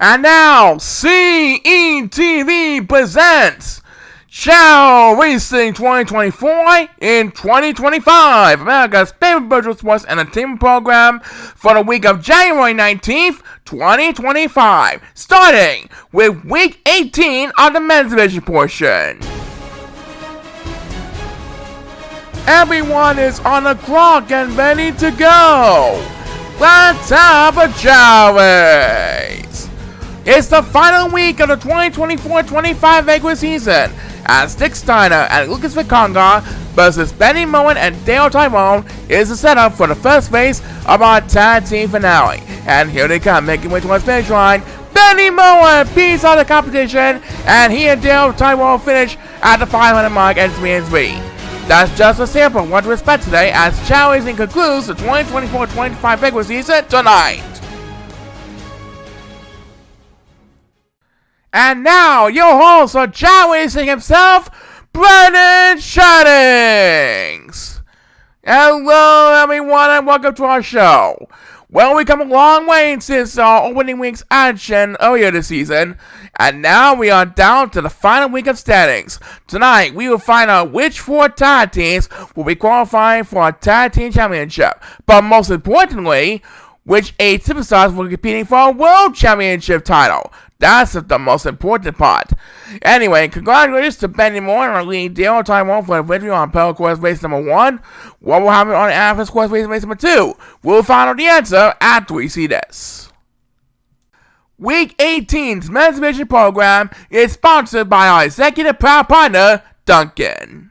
And now, CETV presents Chao Racing 2024 in 2025, America's favorite virtual sports entertainment program for the week of January 19th, 2025, starting with week 18 on the men's division portion. Everyone is on the clock and ready to go. Let's have a Chao race. It's the final week of the 2024-25 regular season as Dick Steiner and Lucas Viconga versus Benny Moen and Dale Tyrone is the setup for the first race of our tag team finale. And here they come, making way towards the finish line. Benny Moen beats out the competition, and he and Dale Tyrone finish at the 500 mark at 3-3. That's just a sample of what to expect today as Chao Racing concludes the 2024-25 regular season tonight. And now, your host of Chao Racing himself, Brendan Shannings. Hello everyone and welcome to our show. Well, we come a long way since our opening week's action earlier this season, and now we are down to the final week of standings. Tonight, we will find out which 4 tag teams will be qualifying for a tag team championship, but most importantly, which 8 superstars will be competing for a world championship title. That's the most important part. Anyway, congratulations to Benny Moore and our lead Dale Tyrone for the victory on Pedal Course Race number 1. What will happen on Athens Course Race number 2? We'll find out the answer after we see this. Week 18's men's division program is sponsored by our executive proud partner, Duncan.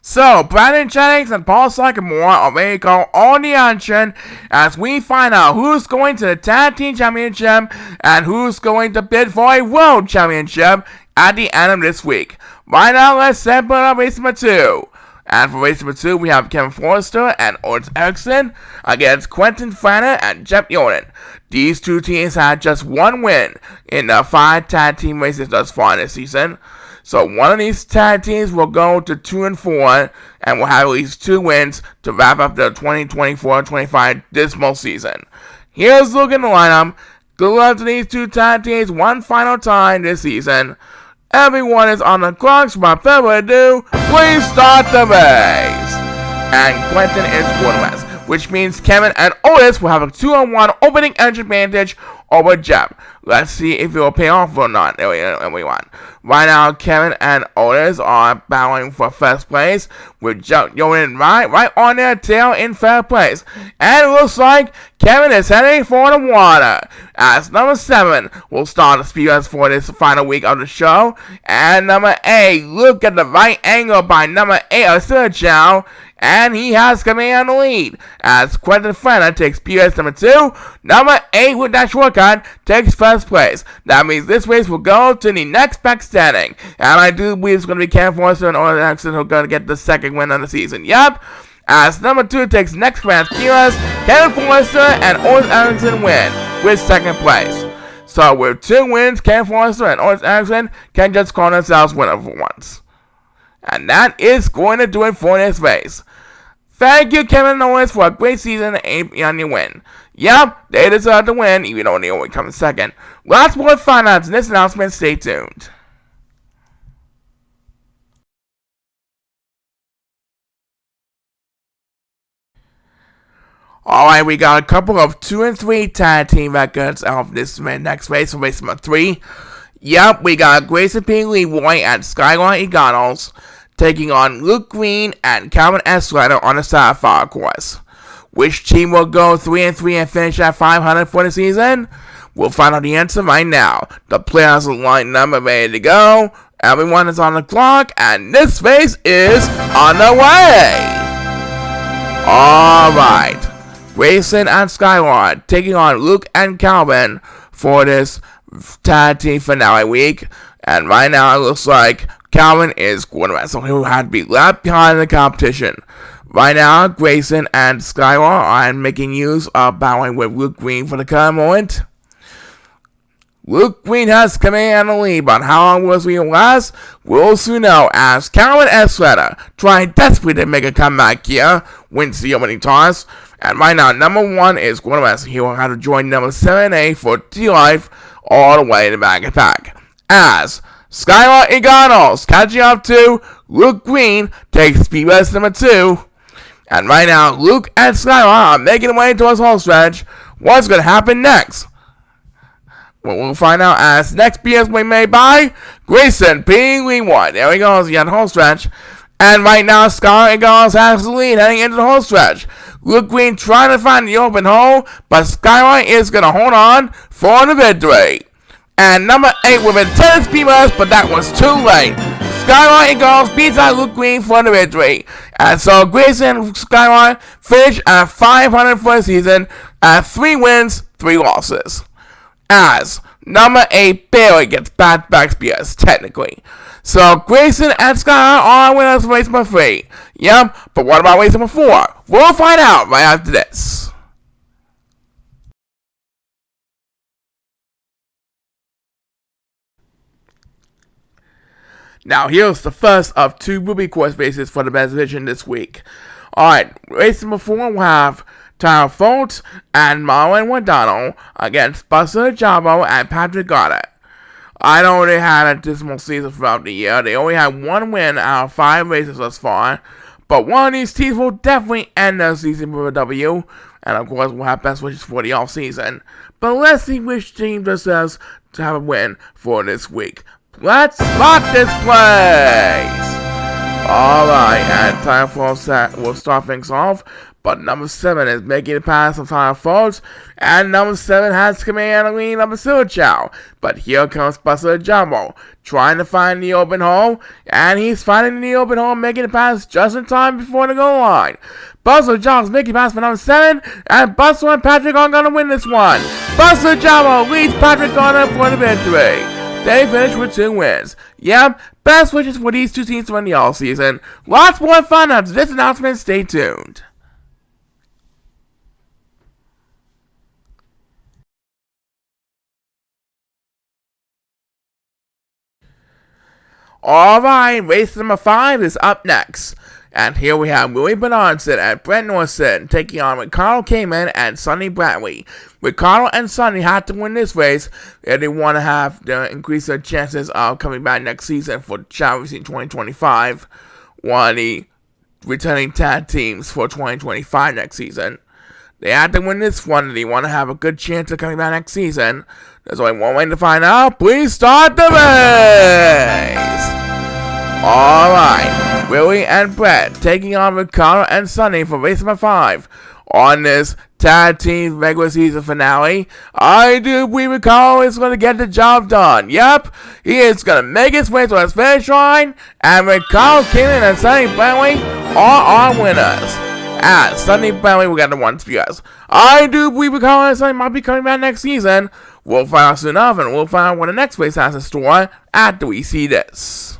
So, Brendan Shannings and Paul Sycamore are ready to go on the action as we find out who's going to the Tag Team Championship and who's going to bid for a World Championship at the end of this week. Right now, let's sample up race number 2. And for race number 2, we have Kevin Forrester and Otis Erickson against Quentin Franner and Jeff Yonan. These 2 teams had just 1 win in the 5 tag team races thus far this season. So one of these tag teams will go to 2-4 and will have at least 2 wins to wrap up the 2024-25 dismal season. Here's a look at the lineup. Good luck to these 2 tag teams one final time this season. Everyone is on the clock, so without further ado, please start the race. And Quentin is quarterback, which means Kevin and Otis will have a 2-on-1 opening edge advantage over Jeff. Let's see if it will pay off or not, everyone. Right now, Kevin and Otis are battling for first place, with Jeff Yonan right on their tail in third place. And it looks like Kevin is heading for the water, as number 7 will start the speed us for this final week of the show. And number 8, look at the right angle by number 8 of Chao, and he has command the lead, as Quentin Franner takes PS number 2. Number 8 with that shortcut takes first place. That means this race will go to the next back standing, and I do believe it's going to be Kevin Forrester and Otis Erickson who are going to get the second win of the season. Yep, as number 2 takes next round's Kiras, Kevin Forrester and Otis Erickson win with second place. So with 2 wins, Kevin Forrester and Otis Erickson can just call themselves winner for once. And that is going to do it for this race. Thank you, Kevin and Otis, for a great season and on your win. Yep, they deserve to win, even though they only come in second. Lots more finals in this announcement, stay tuned. Alright, we got a couple of 2-3 tag team records of this next race, for race number 3. Yep, we got Grayson P. Leroy and Skyline Eganos taking on Luke Green and Calvin S. Slater on the Sapphire course. Which team will go 3-3 and finish at 500 for the season? We'll find out the answer right now. The players are lined up and ready to go. Everyone is on the clock, and this race is on the way. Alright, Grayson and Skyline taking on Luke and Calvin for this tag team finale week. And right now it looks like Calvin is quarterback, so he will have to be left behind in the competition. Right now, Grayson and Skylar are making use of battling with Luke Green for the current moment. Luke Green has command of the lead, but how long will we last? We'll soon know as Calvin Estrada trying desperately to make a comeback here, wins the opening toss. And right now, number 1 is Gordon West. He will have to join number 7A for D-Life all the way in the back of the pack. As Skylar Eganos catching up to Luke Green takes Speed West number 2. And right now, Luke and Skylar are making their way towards home stretch. What's going to happen next? Well, we'll find out as next BS will be made by Grayson P. Lee1. There he goes, he got the home stretch. And right now, Skylar Eganos has the lead heading into the home stretch. Luke Green trying to find the open hole, but Skylar is going to hold on for the victory. And number 8 with a 10 speed bus, but that was too late. Skylar Eganos beats out Luke Green for the victory. And so Grayson and Skylar finish at 500 for the season at 3 wins, 3 losses. As number 8 barely gets back-to-back spears, technically. So Grayson and Skylar are winners for race number 3. Yep, but what about race number 4? We'll find out right after this. Now here's the first of 2 Ruby Course races for the best division this week. Alright, race number 4 will have Tyler Foltz and Marlon Guardano against Buster Jabo and Patrick Goddard. I know they had a dismal season throughout the year. They only had 1 win out of 5 races thus far. But one of these teams will definitely end their season with a W. And of course, we'll have best wishes for the off-season. But let's see which team deserves to have a win for this week. Let's rock this place! Alright, and Tyler Foltz will start things off. But number 7 is making the pass of Tyler Foltz, and number 7 has command of lead number 2, Chao. But here comes Buster Jumbo, trying to find the open hole, and he's finding the open hole, making the pass just in time before the goal line. Buster Jumbo's making the pass for number 7, and Buster and Patrick are going to win this one. Buster Jumbo leads Patrick Goddard for the victory. They finish with 2 wins. Yep, best wishes for these 2 teams to win the all-season. Lots more fun after this announcement. Stay tuned. Alright, race number 5 is up next. And here we have Willie Bernardson and Brent Norson taking on Ricardo Cayman and Sonny Bradley. Ricardo and Sonny had to win this race if they want to have to increase their chances of coming back next season for Chao in 2025. One of the returning tag teams for 2025 next season. They had to win this one if they want to have a good chance of coming back next season. There's only one way to find out. Please start the race! Alright, Willie and Brett taking on Ricardo and Sonny for race number 5. On this tag team regular season finale, I do believe Ricardo is going to get the job done. Yep, he is going to make his way to his finish line, and Ricardo Cayman and Sonny Bradley are our winners. As Sonny Bradley will get the 1 spears. I do believe Ricardo and Sonny might be coming back next season. We'll find out soon enough, and we'll find out what the next race has in store after we see this.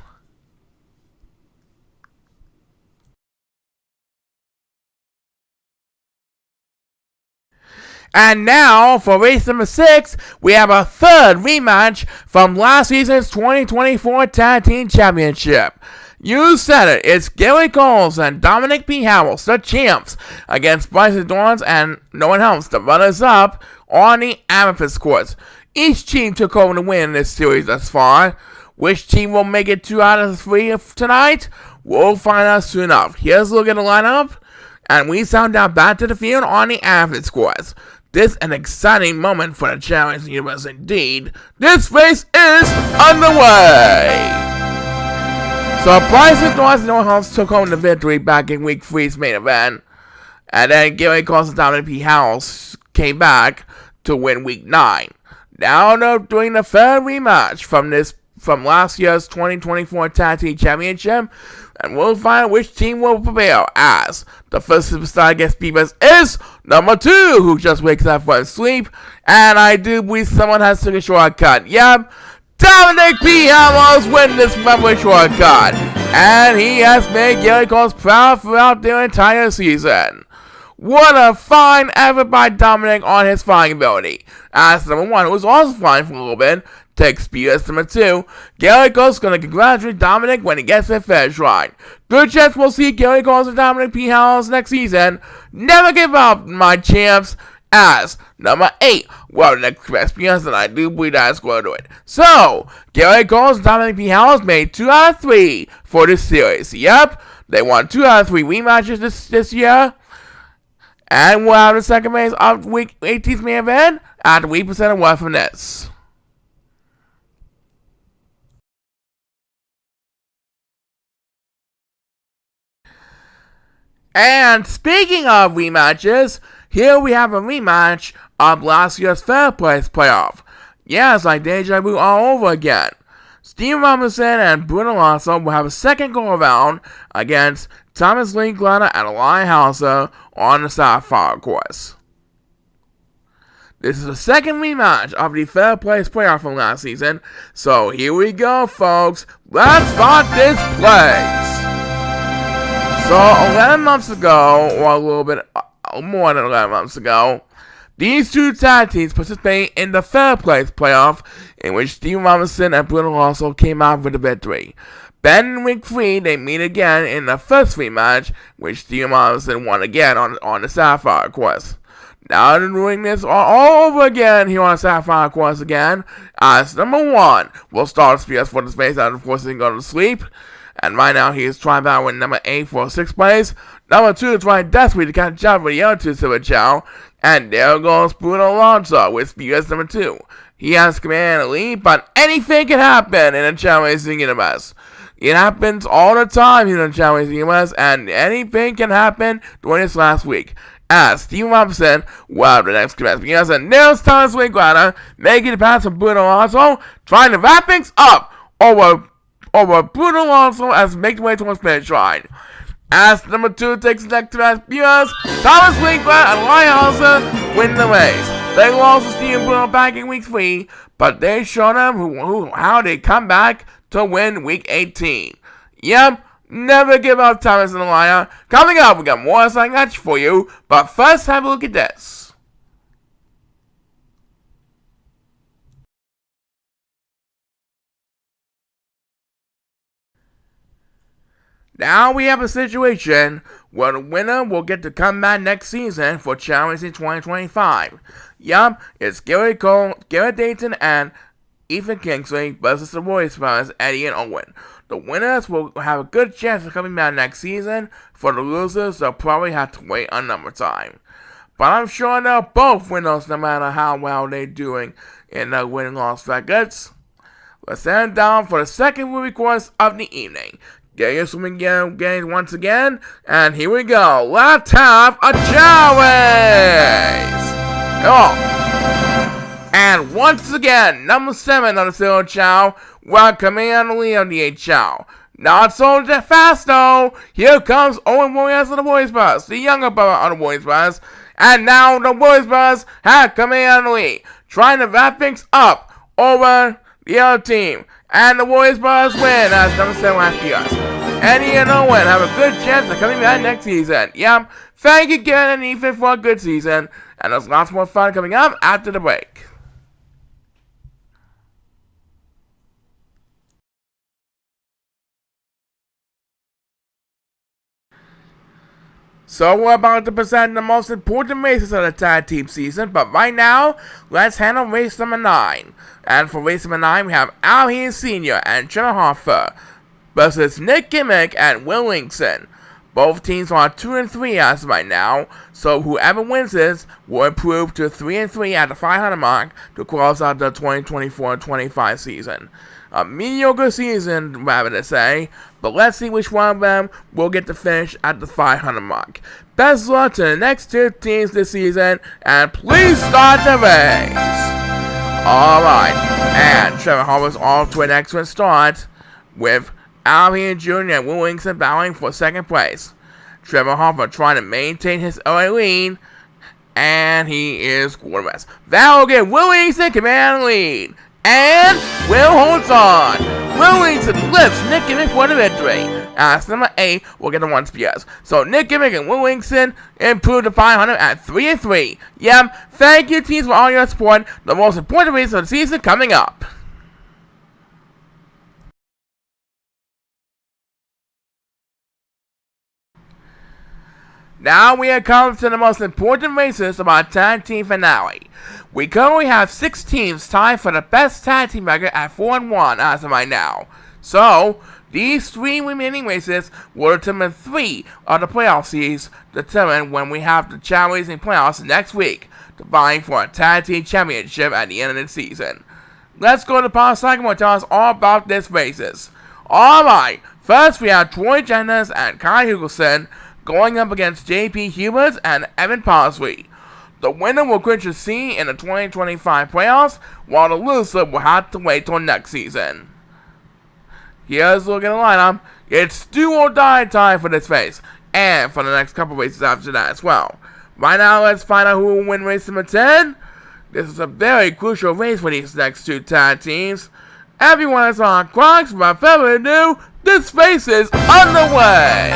And now, for race number 6, we have a 3rd rematch from last season's 2024 Tag Team Championship. You said it, it's Gary Coles and Dominic P. Howells, the champs, against Bryson Dorns and no one else, the runners-up, on the Amethyst course. Each team took over the win in this series thus far. Which team will make it 2 out of 3 tonight? We'll find out soon enough. Here's a look at the lineup, and we sound out back to the field on the Amethyst course. This is an exciting moment for the Challenge Universe indeed. This race is underway! So Bryson Dorns and no one else took home the victory back in Week 3's main event. And then Gary Coles and Dominic P. Howells came back to win Week 9. Now they're doing the 3rd rematch from last year's 2024 Tag Team Championship, and we'll find out which team will prevail, as the first superstar against Beavers is number 2, who just wakes up from sleep, and I do believe someone has took a shortcut. Yep, Dominic P. Howells win this lovely shortcut, and he has made Gary Coles proud throughout their entire season. What a fine effort by Dominic on his flying ability. As number 1, who was also flying for a little bit, takes speed as number 2. Gary Cole's gonna congratulate Dominic when he gets to the finish line. Good chance we'll see Gary Cole's and Dominic P. Howells next season. Never give up, my champs. As number 8, well, the next experience, and I do believe that's going to do it. So, Gary Cole's and Dominic P. Howells made 2 out of 3 for this series. Yep, they won 2 out of 3 rematches this year. And we'll have the second race of week 18's main event after we present a word from this. And speaking of rematches, here we have a rematch of last year's third place playoff. Yeah, it's like deja vu all over again. Steve Robinson and Bruno Alonso will have a second go-around against Thomas Linklater and Eli Hauser on the Sapphire course. This is the second rematch of the third place playoff from last season, so here we go, folks. Let's start this place. So 11 months ago, or a little bit more than 11 months ago, these two tag teams participated in the third place playoff, in which Steve Robinson and Bruno Alonso came out with a victory. Then in week 3, they meet again in the first rematch, which Steve Robinson won again on the Sapphire course. Now they're doing this all over again here on the Sapphire course again. As number 1, we'll start Spears for the space out of course he can go to sleep. And right now he is trying to win number 8 for 6th place. Number 2 is trying desperately to catch up with the other 2 Silver Chao. And there goes Bruno Alonso with Spears number 2. He has command and lead, but anything can happen in the Chao Racing universe. It happens all the time in the Chao Racing universe, and anything can happen during this last week. As Steve Robinson, well, the next command begins, and there's Thomas Linklater making the pass from Bruno Alonso, trying to wrap things up over Bruno Alonso as he makes the way towards finish line. As number 2 takes the next to that Spears, Thomas Linklater and Eli Hauser win the race. They lost to Steve and Bruno back in week 3, but they showed them how they come back to win week 18. Yep, never give up, Thomas and Eli. Coming up, we got more exciting match for you, but first have a look at this. Now we have a situation where the winner will get to come back next season for Chao Racing 2025. Yup, it's Gary Cole, Garrett Dayton, and Ethan Kingsley versus the Warriors brothers, Eddie and Owen. The winners will have a good chance of coming back next season. For the losers, they'll probably have to wait a number of time. But I'm sure they'll both win those no matter how well they're doing in their winning loss records. Let's end down for the second movie course of the evening. Get your swimming game once again, and here we go. Let's have a Chao race! Oh. And once again, number 7 on the Silver Chao, welcoming on the lead of the 8 Chao. Not so fast though. Here comes Owen Warriors of the Warriors Brothers, the younger brother of the Warriors Brothers, and now the Warriors Brothers have coming on the lead, trying to wrap things up over the other team. And the Warriors Brothers win as number 7 last year. Eddie and Owen have a good chance of coming back next season. Yep, thank you again and Ethan for a good season. And there's lots more fun coming up after the break. So we're about to present the most important races of the tag team season, but right now, let's handle race number 9. And for race number 9, we have Al Hayes Sr. and Trevor Hoffer versus Nick Gimmick and Will Linkson. Both teams are 2-3 as of right now, so whoever wins this will improve to 3-3 at the 500 mark to close out the 2024-25 season. A mediocre season, rather to say, but let's see which one of them will get to finish at the 500 mark. Best luck to the next 2 teams this season, and please start the race! Alright, and Trevor Hoffer's off to an excellent start, with Al Hayes Jr. and Will Linkson battling for second place. Trevor Hoffer trying to maintain his early lead, and he is quarterback. That will give Will Linkson command lead. And Will holds on. Williamson lifts Nick Gimmick for the victory, as number 8 will get the 1 spears. So Nick Gimmick and Williamson improved to 500 at 3-3. Yep, thank you teams for all your support, the most important race of the season coming up. Now we have come to the most important races of our tag team finale. We currently have 6 teams tied for the best tag team record at 4-1 as of right now. So, these 3 remaining races will determine 3 of the playoff seeds, determine when we have the Chao Racing playoffs next week, to vying for a tag team championship at the end of the season. Let's go to Paul Sycamore to tell us all about these races. Alright, first we have Troy Jenners and Kai Hugelson going up against JP Hubert and Evan Parsley. The winner will clinch a seat in the 2025 playoffs, while the loser will have to wait till next season. Here's a look at the lineup. It's do or die time for this race, and for the next couple races after that as well. Right now, let's find out who will win race number 10. This is a very crucial race for these next 2 tag teams. Everyone is on clocks. Without further ado, this race is underway.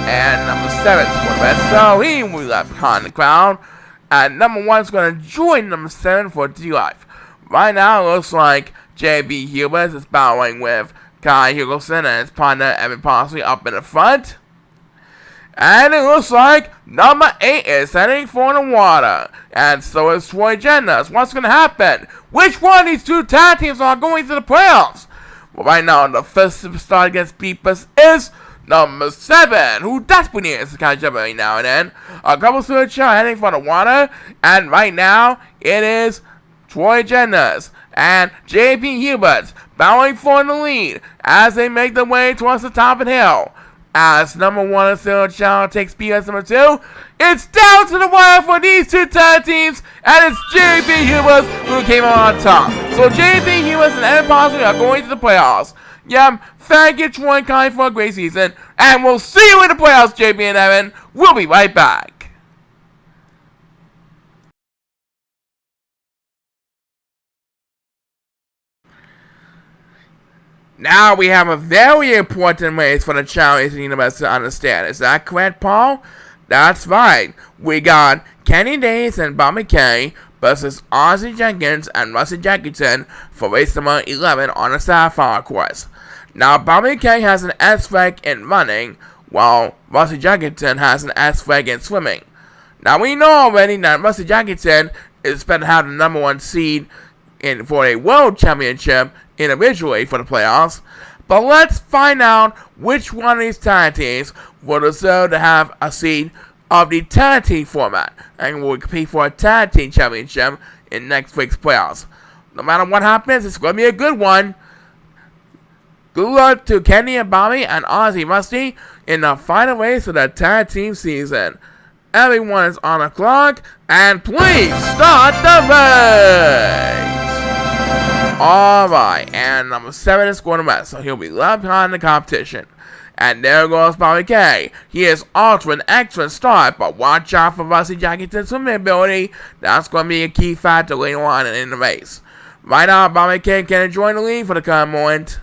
And number 7 is going to bet, so he will be left behind the crowd. And number 1 is going to join number 7 for D-Life. Right now, it looks like JB Hubert is battling with Kai Hugelson and his partner Evan Parsley up in the front. And it looks like number 8 is heading for the water. And so is Troy Jenners. What's going to happen? Which one of these 2 tag teams are going to the playoffs? Well, right now, the first superstar against Peepers is number 7, who desperately needs to catch up every now and then. A couple switch are heading for the water, and right now it is Troy Jenners and JP Hubert battling for the lead as they make their way towards the top of the hill. As number 1 is still Chao takes speed as number 2, it's down to the wire for these 2 tag teams, and it's JP Hubert who came out on top. So JP Hubert and Evan Parsley are going to the playoffs. Yep, thank you Troy and Kai for a great season, and we'll see you in the playoffs, JP and Evan. We'll be right back. Now we have a very important race for the Chao Racing Universe to understand. Is that correct, Paul? That's right. We got Kenny Days and Bobby Kay versus Ozzy Jenkins and Rusty Jackinson for race number 11 on the Sapphire course. Now, Bobby Kay has an S-Reg in running, while Rusty Jackinson has an S-Reg in swimming. Now, we know already that Rusty Jackinson is expected to have the number 1 seed for a World Championship individually for the playoffs, but let's find out which one of these tag teams will deserve to have a seed of the tag team format and will compete for a tag team championship in next week's playoffs. No matter what happens, it's going to be a good one. Good luck to Kenny and Bobby and Ozzy Rusty in the final race of the tag team season. Everyone is on the clock, and please start the race! Alright, and number 7 is going to rest, so he'll be left behind the competition. And there goes Bobby Kay. He is off to an excellent start, but watch out for Rusty Jackinson's swimming ability. That's going to be a key factor later on in the race. Right now, Bobby Kay can enjoy the lead for the current moment,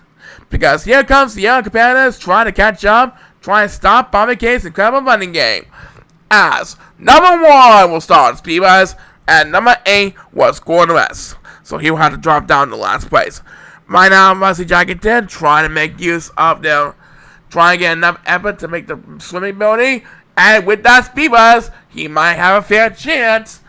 because here comes the young competitors trying to catch up, trying to stop Bobby Kay's incredible running game. As number 1 will start Speedwise, and number 8 was Gordon West. So he will have to drop down to last place. Right now, Rusty Jackinson trying to make use of their, trying to get enough effort to make the swimming ability, and with that Speedwise, he might have a fair chance.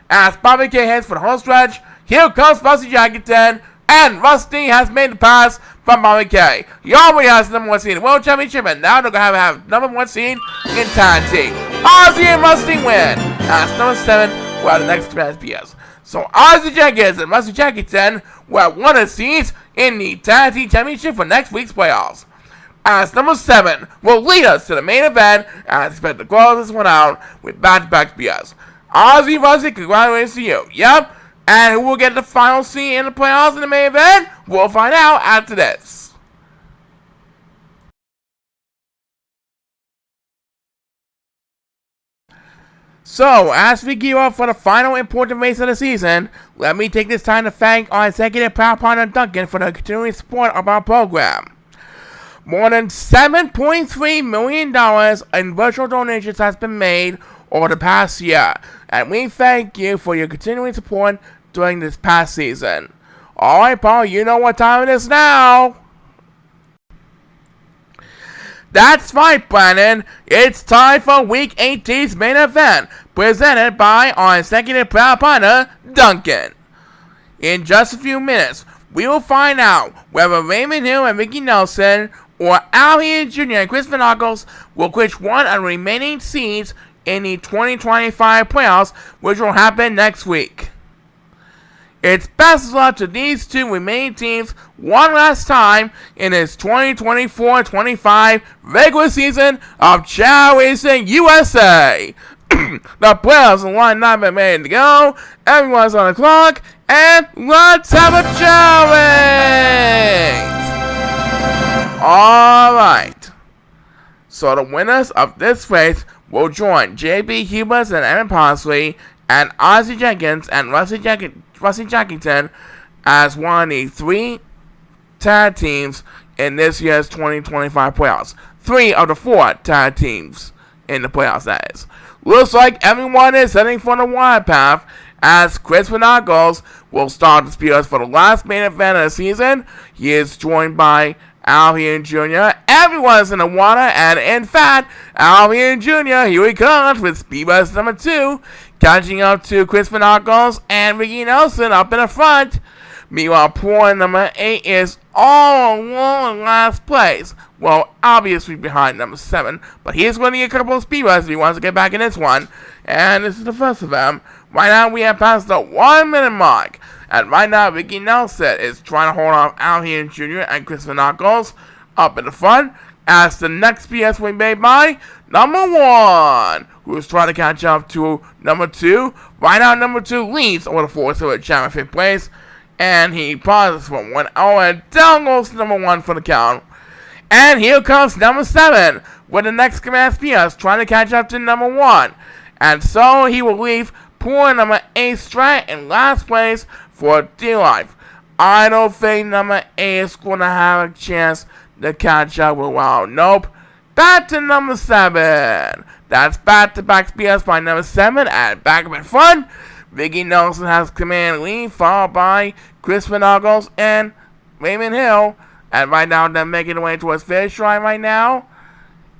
As Bobby Kay heads for the home stretch, here comes Rusty Jackinson, and Rusty has made the pass from Bobby Kay. He already has the number 1 seed in the World Championship, and now they're going to have number 1 seed in tag team. Ozzy and Rusty win. That's number 7, where the next match is. So Ozzy Jenkins and Rusty Jackinson will have 1 of the seeds in the tag team championship for next week's playoffs. As number 7 will lead us to the main event, and I expect to close this one out with back-to-back BS. Ozzy Rusty, congratulations to you. Yep. And who will get the final seed in the playoffs in the main event? We'll find out after this. So, as we gear up for the final important race of the season, let me take this time to thank our executive power partner Duncan for the continuing support of our program. More than $7.3 million in virtual donations has been made over the past year, and we thank you for your continuing support during this past season. Alright, Paul, you know what time it is now. That's right, Brandon. It's time for Week 18's main event, presented by our executive proud partner, Duncan. In just a few minutes, we will find out whether Raymond Hill and Ricky Nelson or Al Heenan Jr. and Chris Van Arkels will clinch one of the remaining seeds in the 2025 playoffs, which will happen next week. It's best of luck to these two remaining teams one last time in this 2024-25 regular season of Chao Racing USA. The playoffs are lined up and ready to go. Everyone's on the clock, and let's have a Chao race! Alright. So the winners of this race will join J.B. Hubers and Evan Parsley and Ozzie Jenkins and Rusty Jackington as one of the 3 tag teams in this year's 2025 playoffs. 3 of the 4 tag teams in the playoffs, that is. Looks like everyone is heading for the wide path as Chris Van Arkels will start the spears for the last main event of the season. He is joined by Al Heenan Jr. Everyone's in the water, and in fact, Al Heenan Jr., here he comes with speed bus number 2, catching up to Chris Van Arkels and Ricky Nelson up in the front. Meanwhile, poor number 8 is all alone in last place. Well, obviously behind number 7, but he's going to get a couple of speed busts if he wants to get back in this one. And this is the first of them. Right now, we have passed the 1 minute mark. And right now, Ricky Nelson is trying to hold off Al Heenan Jr. and Chris Van Arkels up in the front, as the next PS will be made by number 1, who is trying to catch up to number 2. Right now, number 2 leads over the 4 silver champion in 5th place, and he pauses for 1 hour, and down goes number 1 for the count. And here comes number 7, with the next command PS trying to catch up to number 1. And so he will leave poor number 8 Strat in last place for dear life. I don't think number 8 is going to have a chance to catch up with Wow. Nope. Back to number 7. That's back-to-back PS by number 7, and back up in front, Ricky Nelson has command lead, followed by Chris Van Arkels and Raymond Hill. And right now, they're making their way towards finish line right now.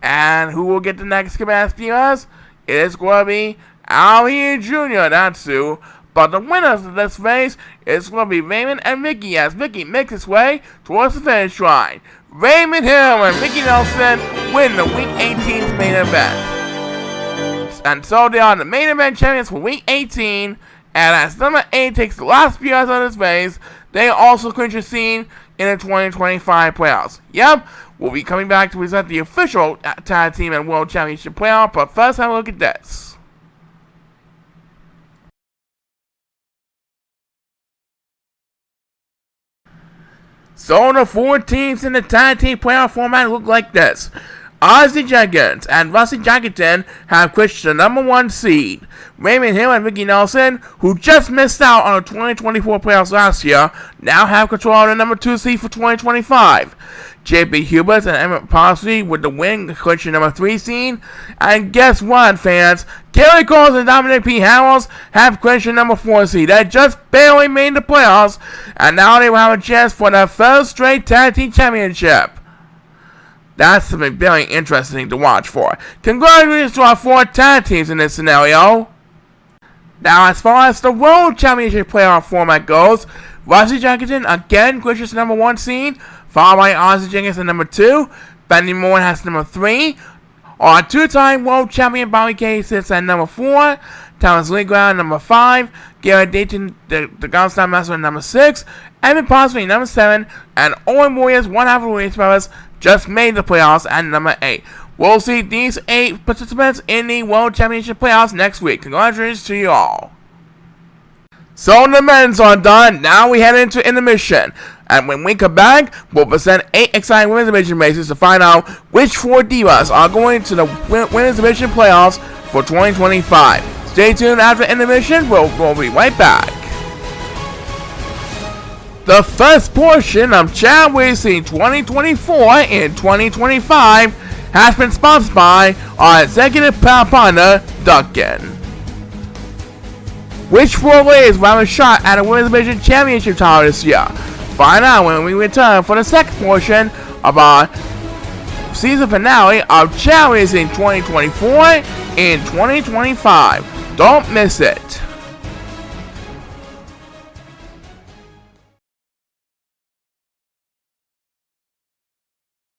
And who will get the next command PS? It is going to be Al Heenan Jr., that's who. But the winners of this race is going to be Raymond and Ricky, as Ricky makes his way towards the finish line. Raymond Hill and Ricky Nelson win the Week 18's main event. And so they are the main event champions for Week 18. And as number 8 takes the last few yards on this race, they also clinch a scene in the 2025 playoffs. Yep, we'll be coming back to present the official tag team and world championship playoff. But first, have a look at this. So the 4 teams in the tag team playoff format look like this. Ozzie Jenkins and Rusty Jackington have clinched the number 1 seed. Raymond Hill and Ricky Nelson, who just missed out on the 2024 playoffs last year, now have control of the number 2 seed for 2025. J.B. Hubers and Evan Parsley with the win, clinching number 3 seed. And guess what, fans? Gary Coles and Dominic P. Harrells have clinched the number 4 seed. They just barely made the playoffs, and now they will have a chance for their first straight tag team championship. That's something very interesting to watch for. Congratulations to our 4 tag teams in this scenario. Now, as far as the World Championship playoff format goes, Rusty Jackington again clinches the number 1 seed, followed by Ozzie Jenkins at number 2. Benny Moore has number 3. Our 2-time World Champion Bobby K sits at number 4. Thomas Legrand at number 5. Garrett Dayton, the Goldstein Master, at number 6. Evan Parsley, number 7. And Owen Warriors, one half of the Warriors brothers, just made the playoffs at number 8. We'll see these 8 participants in the World Championship playoffs next week. Congratulations to you all. So the men's are done. Now we head into intermission. And when we come back, we'll present 8 exciting women's division races to find out which 4 divas are going to the women's division playoffs for 2025. Stay tuned after intermission. We'll be right back. The first portion of Chao Racing 2024 and 2025 has been sponsored by our executive partner, Duncan. Which 4 ladies will have a shot at a Women's Division Championship title this year? Find out when we return for the second portion of our season finale of Chao Racing 2024 and 2025. Don't miss it.